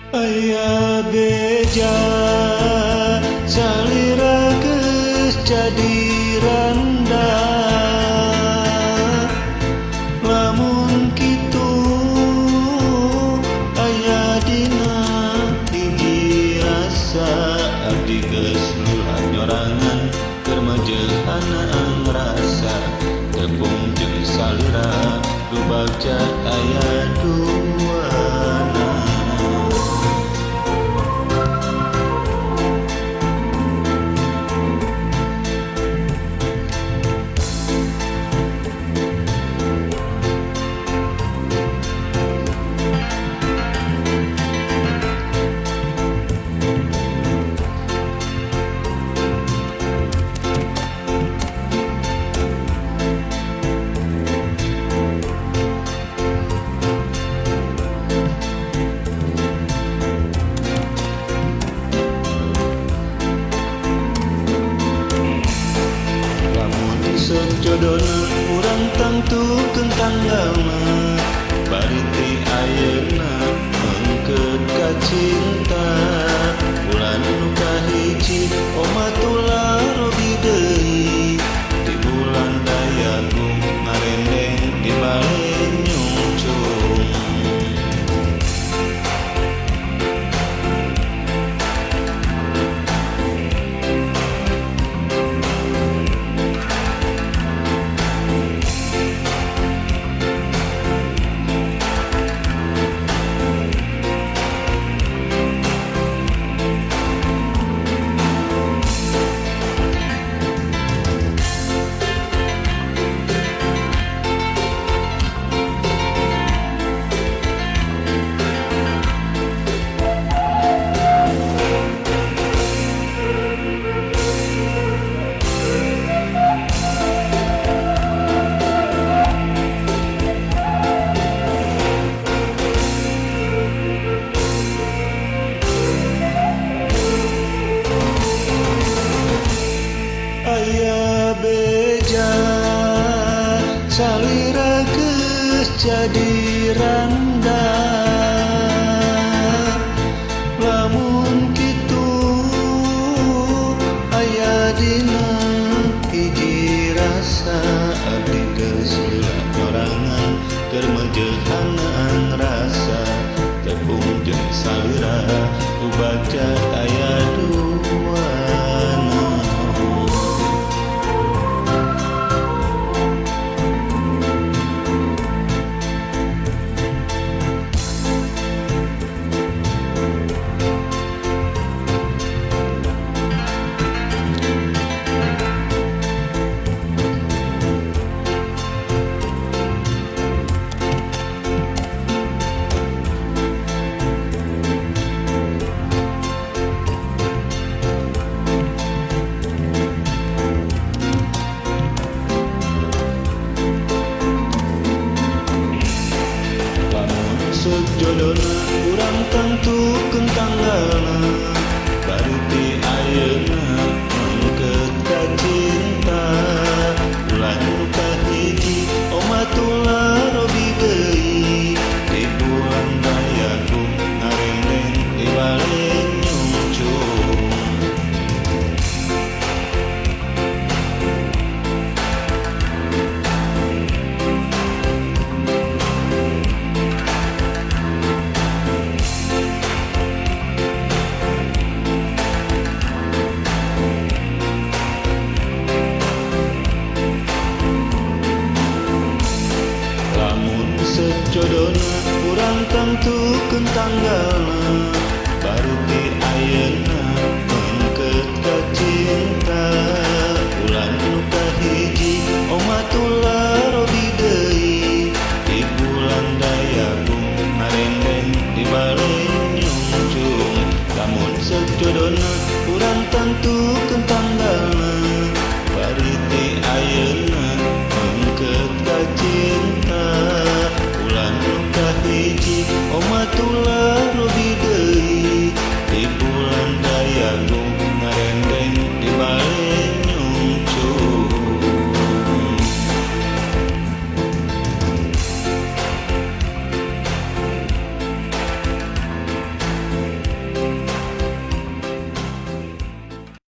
Aya beja salira geus jadi randa, lamun kitu aya dina hiji rasa abdi geus luar nyorangan keur majehanaan rasa tepung jeung salira rubaca aya duana. Sejodona urang tangtukeun tanggalna bari ti ayeuna mengkeut ka cinta bulan nu kahiji omatula robi deui di bulan Dayagung ngarendeng di bale nyungcung. Aya beja salira geus jadi randa, lamun kitu aya dina hiji rasa abdi geus luar nyorangan keur majehanaan rasa tepung jeung salira rubaca aya duana. Sejodona urang tangtukeun tanggalna bari ti ayeuna mengkeut ka cinta bulan nu kahiji omatula robi deui di bulan Dayagung ngarendeng di bale nyungcung. Sejodona urang tangtukeun tanggalna bari ti ayeuna mengkeut ka cinta bulan nu kahiji omatula robi deui di bulan Dayagung ngarendeng di bale nyungcung. Lamun sejodona